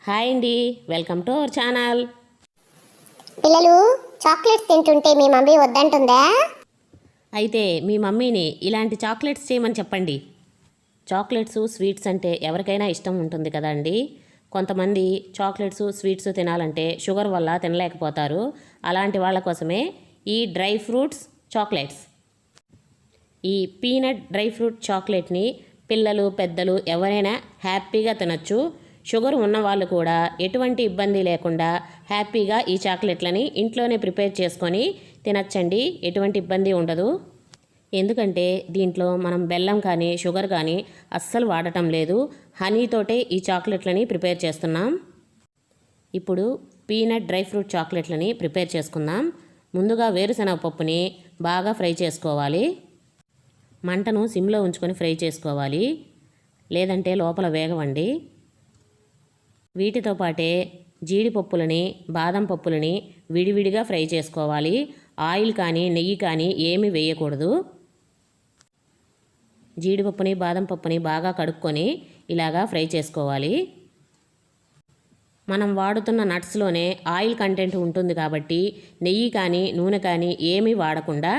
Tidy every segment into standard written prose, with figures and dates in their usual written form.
Hi అండి, welcome to our channel. పిల్లలు chocolates తింటుంటే మీ మమ్మీ వద్దంటుందా? అయితే మీ మమ్మీని ఇలాంటి చాక్లెట్స్ చేయమని చెప్పండి. చాక్లెట్స్, స్వీట్స్ అంటే ఎవరికైనా ఇష్టం ఉంటుంది కదండి. కొంతమంది చాక్లెట్స్, స్వీట్స్ తినాలంటే షుగర్ వల్ల తినలేకపోతారు. అలాంటి వాళ్ళ కోసమే ఈ డ్రై ఫ్రూట్స్ చాక్లెట్స్. ఈ పీనట్ డ్రై ఫ్రూట్ చాక్లెట్ని పిల్లలు, పెద్దలు ఎవరైనా హ్యాపీగా తినచ్చు. షుగర్ ఉన్నవాళ్ళు కూడా ఎటువంటి ఇబ్బంది లేకుండా హ్యాపీగా ఈ చాక్లెట్లని ఇంట్లోనే ప్రిపేర్ చేసుకొని తినచ్చండి. ఎటువంటి ఇబ్బంది ఉండదు. ఎందుకంటే దీంట్లో మనం బెల్లం కానీ షుగర్ కానీ అస్సలు వాడటం లేదు. హనీతోటే ఈ చాక్లెట్లని ప్రిపేర్ చేస్తున్నాం. ఇప్పుడు పీనట్ డ్రై ఫ్రూట్ చాక్లెట్లని ప్రిపేర్ చేసుకుందాం. ముందుగా వేరుశనగ పప్పుని బాగా ఫ్రై చేసుకోవాలి. మంటను సిమ్లో ఉంచుకొని ఫ్రై చేసుకోవాలి, లేదంటే లోపల వేగవండి. వీటితో పాటే జీడిపప్పులని, బాదం పప్పులని విడివిడిగా ఫ్రై చేసుకోవాలి. ఆయిల్ కానీ నెయ్యి కానీ ఏమీ వేయకూడదు. జీడిపప్పుని, బాదం పప్పుని బాగా కడుక్కొని ఇలాగా ఫ్రై చేసుకోవాలి. మనం వాడుతున్న నట్స్లోనే ఆయిల్ కంటెంట్ ఉంటుంది కాబట్టి నెయ్యి కానీ నూనె కానీ ఏమీ వాడకుండా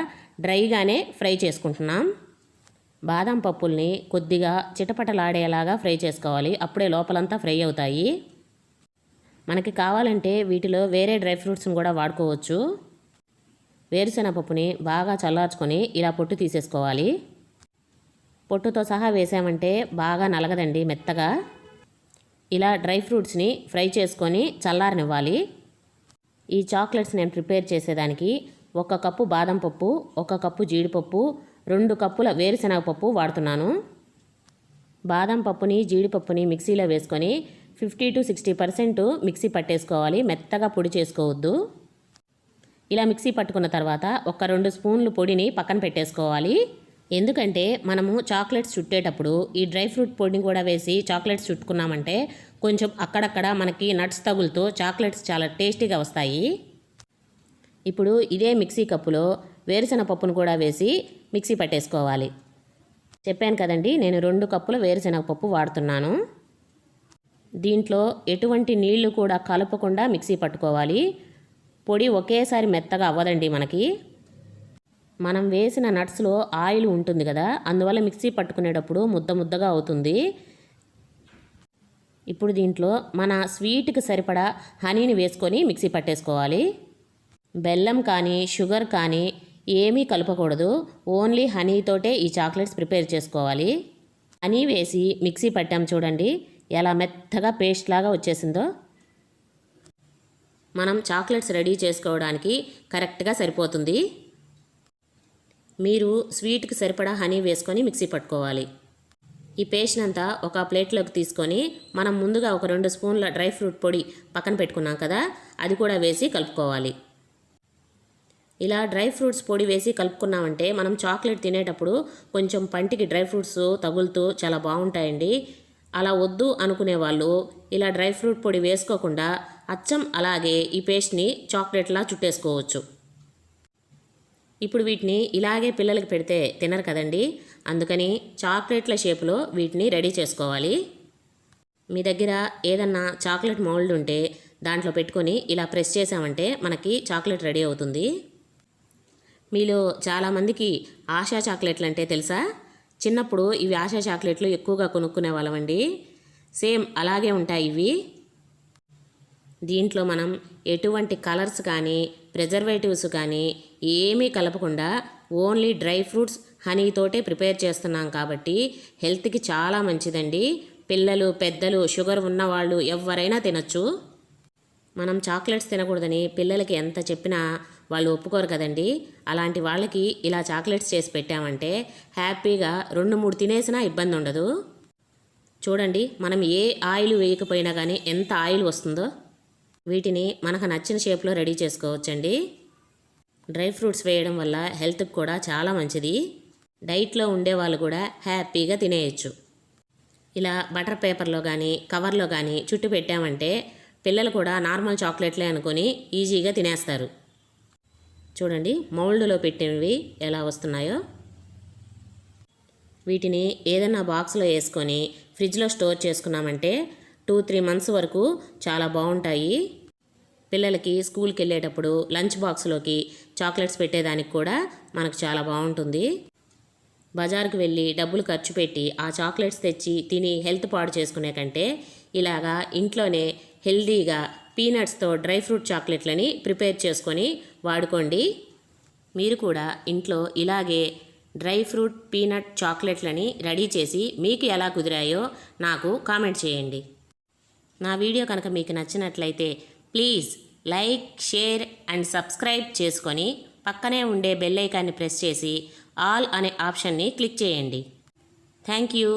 డ్రైగానే ఫ్రై చేసుకుంటున్నాం. బాదం పప్పుల్ని కొద్దిగా చిటపటలాడేలాగా ఫ్రై చేసుకోవాలి. అప్పుడే లోపలంతా ఫ్రై అవుతాయి. మనకి కావాలంటే వీటిలో వేరే డ్రై ఫ్రూట్స్ని కూడా వాడుకోవచ్చు. వేరుశనగ పప్పుని బాగా చల్లార్చుకొని ఇలా పొట్టు తీసేసుకోవాలి. పొట్టుతో సహా వేసామంటే బాగా నలగదండి, మెత్తగా. ఇలా డ్రై ఫ్రూట్స్ని ఫ్రై చేసుకొని చల్లారనివ్వాలి. ఈ చాక్లెట్స్ నేను ప్రిపేర్ చేసేదానికి 1 కప్పు బాదం పప్పు, 1 కప్పు జీడిపప్పు, 2 కప్పుల వేరుశనగ పప్పు వాడుతున్నాను. బాదం పప్పుని, జీడిపప్పుని మిక్సీలో వేసుకొని 50 to 60% మిక్సీ పట్టేసుకోవాలి. మెత్తగా పొడి చేసుకోవద్దు. ఇలా మిక్సీ పట్టుకున్న తర్వాత 1-2 స్పూన్లు పొడిని పక్కన పెట్టేసుకోవాలి. ఎందుకంటే మనము చాక్లెట్స్ చుట్టేటప్పుడు ఈ డ్రై ఫ్రూట్ పొడిని కూడా వేసి చాక్లెట్స్ చుట్టుకున్నామంటే కొంచెం అక్కడక్కడ మనకి నట్స్ తగులుతూ చాక్లెట్స్ చాలా టేస్టీగా వస్తాయి. ఇప్పుడు ఇదే మిక్సీ కప్పులో వేరుశనగ పప్పును కూడా వేసి మిక్సీ పట్టేసుకోవాలి. చెప్పాను కదండి, నేను 2 కప్పుల వేరుశనగ పప్పు వాడుతున్నాను. దీంట్లో ఎటువంటి నీళ్లు కూడా కలపకుండా మిక్సీ పట్టుకోవాలి. పొడి ఒకేసారి మెత్తగా అవ్వదండి మనకి. మనం వేసిన నట్స్లో ఆయిల్ ఉంటుంది కదా, అందువల్ల మిక్సీ పట్టుకునేటప్పుడు ముద్ద ముద్దగా అవుతుంది. ఇప్పుడు దీంట్లో మన స్వీట్కి సరిపడా హనీని వేసుకొని మిక్సీ పట్టేసుకోవాలి. బెల్లం కానీ షుగర్ కానీ ఏమీ కలపకూడదు. ఓన్లీ హనీతోటే ఈ చాక్లెట్స్ ప్రిపేర్ చేసుకోవాలి. హనీ వేసి మిక్సీ పట్టాం చూడండి, ఎలా మెత్తగా పేస్ట్ లాగా వచ్చేసిందో. మనం చాక్లెట్స్ రెడీ చేసుకోవడానికి కరెక్ట్గా సరిపోతుంది. మీరు స్వీట్కి సరిపడా హనీ వేసుకొని మిక్సీ పట్టుకోవాలి. ఈ పేస్ట్ అంతా ఒక ప్లేట్లోకి తీసుకొని మనం ముందుగా ఒక 2 స్పూన్ల డ్రై ఫ్రూట్ పొడి పక్కన పెట్టుకున్నాం కదా, అది కూడా వేసి కలుపుకోవాలి. ఇలా డ్రై ఫ్రూట్స్ పొడి వేసి కలుపుకున్నామంటే మనం చాక్లెట్ తినేటప్పుడు కొంచెం పంటికి డ్రై ఫ్రూట్స్ తగులుతూ చాలా బాగుంటాయండి. అలా వద్దు అనుకునే వాళ్ళు ఇలా డ్రై ఫ్రూట్ పొడి వేసుకోకుండా అచ్చం అలాగే ఈ పేస్ట్ని చాక్లెట్లా చుట్టేసుకోవచ్చు. ఇప్పుడు వీటిని ఇలాగే పిల్లలకి పెడితే తినరు కదండి, అందుకని చాక్లెట్ల షేప్లో వీటిని రెడీ చేసుకోవాలి. మీ దగ్గర ఏదన్నా చాక్లెట్ మౌల్డ్ ఉంటే దాంట్లో పెట్టుకొని ఇలా ప్రెస్ చేసామంటే మనకి చాక్లెట్ రెడీ అవుతుంది. మీలో చాలామందికి ఆశా చాక్లెట్లు అంటే తెలుసా? చిన్నప్పుడు ఇవి ఆశా చాక్లెట్లు ఎక్కువగా కొనుక్కునే వాళ్ళమండి. సేమ్ అలాగే ఉంటాయి ఇవి. దీంట్లో మనం ఎటువంటి కలర్స్ కానీ ప్రిజర్వేటివ్స్ కానీ ఏమీ కలపకుండా ఓన్లీ డ్రై ఫ్రూట్స్ హనీతోటే ప్రిపేర్ చేస్తున్నాం కాబట్టి హెల్త్కి చాలా మంచిదండి. పిల్లలు, పెద్దలు, షుగర్ ఉన్నవాళ్ళు ఎవరైనా తినచ్చు. మనం చాక్లెట్స్ తినకూడదని పిల్లలకి ఎంత చెప్పినా వాళ్ళు ఒప్పుకోరు కదండి. అలాంటి వాళ్ళకి ఇలా చాక్లెట్స్ చేసి పెట్టామంటే హ్యాపీగా 2-3 తినేసినా ఇబ్బంది ఉండదు. చూడండి, మనం ఏ ఆయిల్ వేయకపోయినా కానీ ఎంత ఆయిల్ వస్తుందో. వీటిని మనకు నచ్చిన షేప్లో రెడీ చేసుకోవచ్చండి. డ్రై ఫ్రూట్స్ వేయడం వల్ల హెల్త్కి కూడా చాలా మంచిది. డైట్లో ఉండే వాళ్ళు కూడా హ్యాపీగా తినేయచ్చు. ఇలా బటర్ పేపర్లో కానీ కవర్లో కానీ చుట్టు పెట్టామంటే పిల్లలు కూడా నార్మల్ చాక్లెట్లే అనుకొని ఈజీగా తినేస్తారు. చూడండి, మౌల్డ్లో పెట్టినవి ఎలా వస్తున్నాయో. వీటిని ఏదైనా బాక్స్లో వేసుకొని ఫ్రిడ్జ్లో స్టోర్ చేసుకున్నామంటే 2-3 మంత్స్ వరకు చాలా బాగుంటాయి. పిల్లలకి స్కూల్కి వెళ్ళేటప్పుడు లంచ్ బాక్స్లోకి చాక్లెట్స్ పెట్టేదానికి కూడా మనకు చాలా బాగుంటుంది. బజార్కి వెళ్ళి డబ్బులు ఖర్చు పెట్టి ఆ చాక్లెట్స్ తెచ్చి తిని హెల్త్ పాడు చేసుకునే కంటే ఇలాగా ఇంట్లోనే హెల్దీగా పీనట్స్తో డ్రై ఫ్రూట్ చాక్లెట్లని ప్రిపేర్ చేసుకొని వాడుకోండి. మీరు కూడా ఇంట్లో ఇలాగే డ్రై ఫ్రూట్ పీనట్ చాక్లెట్లని రెడీ చేసి మీకు ఎలా కుదిరాయో నాకు కామెంట్ చేయండి. నా వీడియో కనుక మీకు నచ్చినట్లయితే please like, share and subscribe చేసుకొని పక్కనే ఉండే బెల్ ఐకాన్ని ప్రెస్ చేసి ఆల్ అనే ఆప్షన్ని క్లిక్ చేయండి. Thank you.